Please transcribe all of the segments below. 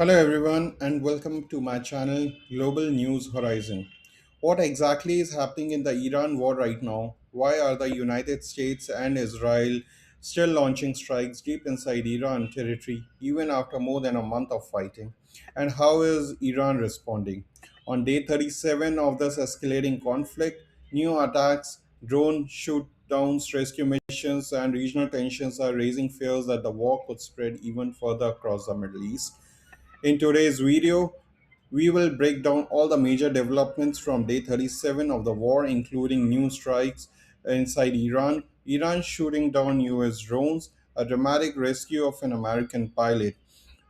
Hello, everyone, and welcome to my channel Global News Horizon. What exactly is happening in the Iran war right now? Why are the United States and Israel still launching strikes deep inside Iran territory, even after more than a month of fighting? And how is Iran responding? On day 37 of this escalating conflict, new attacks, drone shoot downs, rescue missions, and regional tensions are raising fears that the war could spread even further across the Middle East. In today's video, we will break down all the major developments from day 37 of the war, including new strikes inside Iran, Iran shooting down US drones, a dramatic rescue of an American pilot,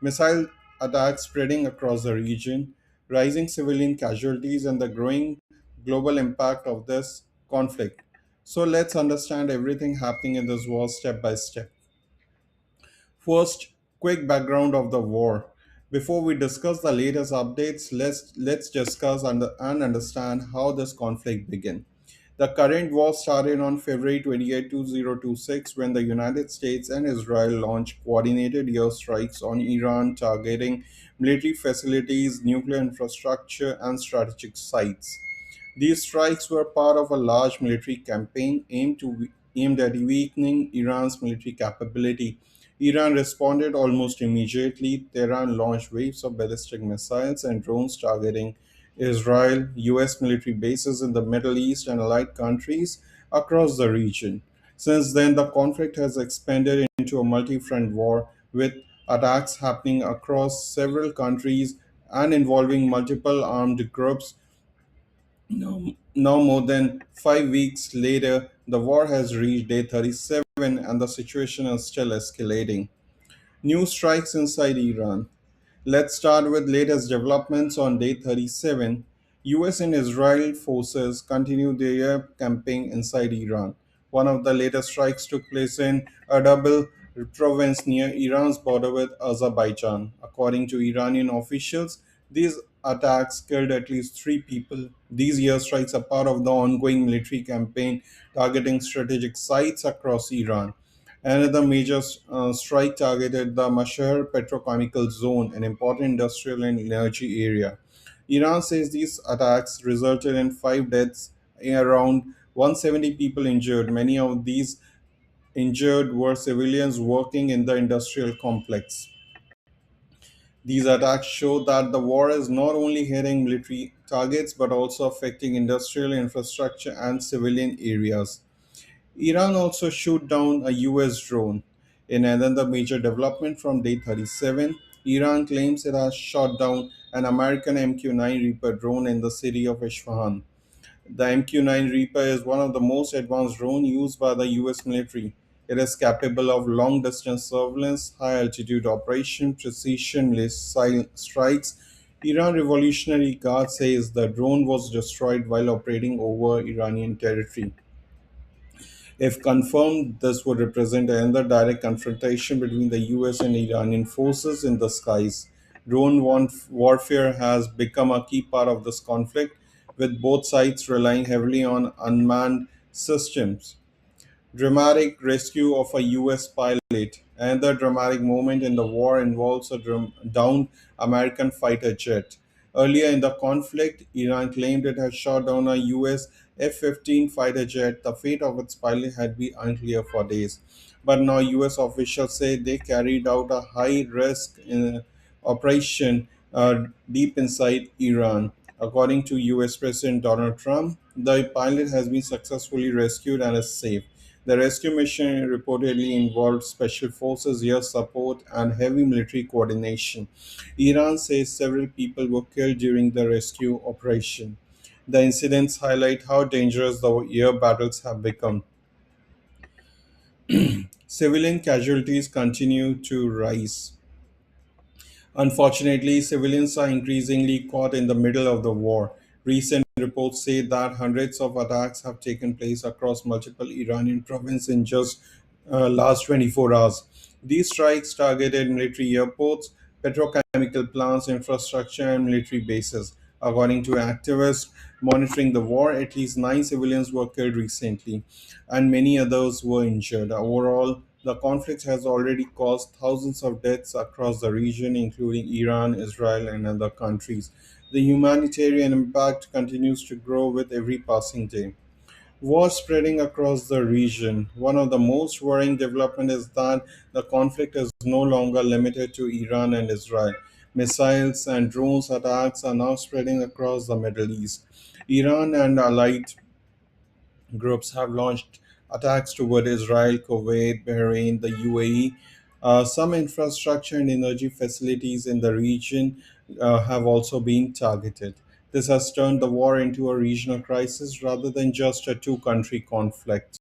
missile attacks spreading across the region, rising civilian casualties, and the growing global impact of this conflict. So let's understand everything happening in this war step by step. First, quick background of the war. Before we discuss the latest updates, let's discuss and understand how this conflict began. The current war started on February 28, 2026, when the United States and Israel launched coordinated airstrikes on Iran, targeting military facilities, nuclear infrastructure, and strategic sites. These strikes were part of a large military campaign aimed at weakening Iran's military capability. Iran responded almost immediately. Tehran launched waves of ballistic missiles and drones targeting Israel, US military bases in the Middle East, and allied countries across the region. Since then, the conflict has expanded into a multi front war with attacks happening across several countries and involving multiple armed groups. Now, more than 5 weeks later, the war has reached day 37 and the situation is still escalating. New strikes inside Iran. Let's start with latest developments on day 37. US and Israel forces continue their campaign inside Iran. One of the latest strikes took place in Erbil province near Iran's border with Azerbaijan. According to Iranian officials, these attacks killed at least 3 people. These airstrikes are part of the ongoing military campaign targeting strategic sites across Iran. Another major strike targeted the Mashhar petrochemical zone, an important industrial and energy area. Iran says these attacks resulted in 5 deaths and around 170 people injured. Many of these injured were civilians working in the industrial complex. These attacks show that the war is not only hitting military targets but also affecting industrial infrastructure and civilian areas. Iran also shot down a US drone. In another major development from day 37, Iran claims it has shot down an American MQ-9 Reaper drone in the city of Isfahan. The MQ-9 Reaper is one of the most advanced drones used by the US military. It is capable of long-distance surveillance, high-altitude operation, precision missile strikes. Iran Revolutionary Guard says the drone was destroyed while operating over Iranian territory. If confirmed, this would represent another direct confrontation between the US and Iranian forces in the skies. Warfare has become a key part of this conflict, with both sides relying heavily on unmanned systems. Dramatic rescue of a US pilot. Another dramatic moment in the war involves a downed American fighter jet. Earlier in the conflict, Iran claimed it had shot down a US F 15 fighter jet. The fate of its pilot had been unclear for days. But now, US officials say they carried out a high risk operation deep inside Iran. According to US President Donald Trump, the pilot has been successfully rescued and is safe. The rescue mission reportedly involved special forces, air support, and heavy military coordination. Iran says several people were killed during the rescue operation. The incidents highlight how dangerous the air battles have become. Civilian casualties continue to rise. Unfortunately, civilians are increasingly caught in the middle of the war. Recent reports say that hundreds of attacks have taken place across multiple Iranian provinces in just last 24 hours. These strikes targeted military airports, petrochemical plants, infrastructure, and military bases. According to activists monitoring the war, at least 9 civilians were killed recently, and many others were injured. Overall, The conflict has already caused thousands of deaths across the region, including Iran, Israel, and other countries. The humanitarian impact continues to grow with every passing day. War spreading across the region. One of the most worrying developments is that the conflict is no longer limited to Iran and Israel. Missiles and drones attacks are now spreading across the Middle East. Iran and allied groups have launched attacks toward Israel, Kuwait, Bahrain, the UAE. Some infrastructure and energy facilities in the region have also been targeted. This has turned the war into a regional crisis rather than just a two country conflict.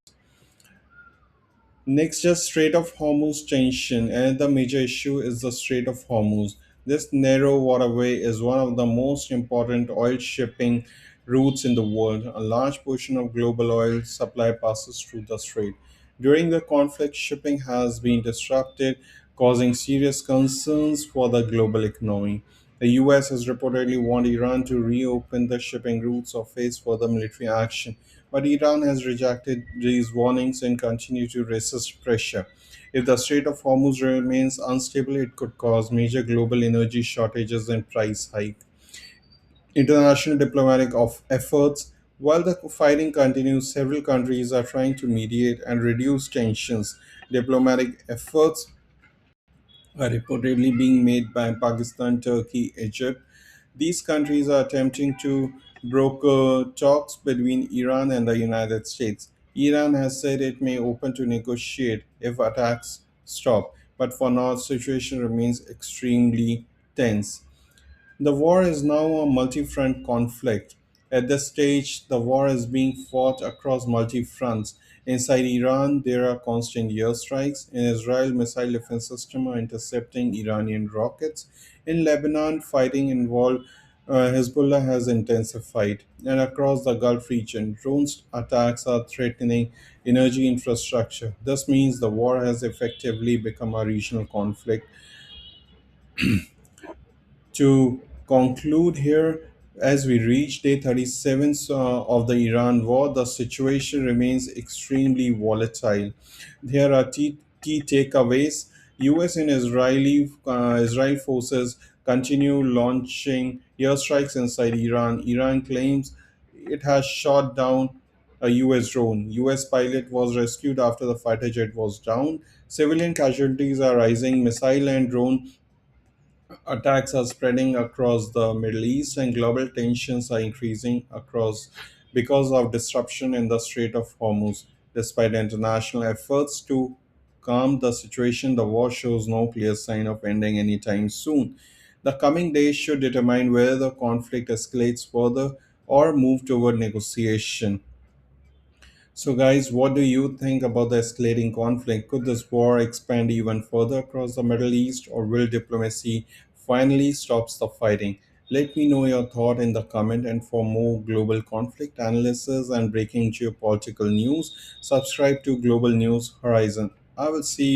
Next, just Strait of Hormuz tension. Another major issue is the Strait of Hormuz. This narrow waterway is one of the most important oil shipping routes in the world. A large portion of global oil supply passes through the strait. During the conflict, shipping has been disrupted, causing serious concerns for the global economy. The US has reportedly warned Iran to reopen the shipping routes or face further military action, but Iran has rejected these warnings and continues to resist pressure. If the Strait of Hormuz remains unstable, it could cause major global energy shortages and price hike. International diplomatic efforts. While the fighting continues, several countries are trying to mediate and reduce tensions. Diplomatic efforts are reportedly being made by Pakistan, Turkey, Egypt. These countries are attempting to broker talks between Iran and the United States. Iran has said it may open to negotiate if attacks stop, but for now, the situation remains extremely tense. The war is now a multi front conflict. At this stage, the war is being fought across multi fronts. Inside Iran, there are constant airstrikes. In Israel, missile defense systems are intercepting Iranian rockets. In Lebanon, fighting involved Hezbollah has intensified. And across the Gulf region, drone attacks are threatening energy infrastructure. This means the war has effectively become a regional conflict. To conclude here, as we reach day 37 of the Iran war, the situation remains extremely volatile. Here are key takeaways. US and Israel forces continue launching airstrikes inside Iran. Iran claims it has shot down a US drone. US pilot was rescued after the fighter jet was down. Civilian casualties are rising. Missile and drone attacks are spreading across the Middle East, and global tensions are increasing across because of disruption in the Strait of Hormuz. Despite international efforts to calm the situation, the war shows no clear sign of ending anytime soon. The coming days should determine whether the conflict escalates further or move toward negotiation. So, guys, what do you think about the escalating conflict? Could this war expand even further across the Middle East, or will diplomacy finally stops the fighting? Let me know your thought in the comment. And for more global conflict analysis and breaking geopolitical news, subscribe to Global News Horizon. I will see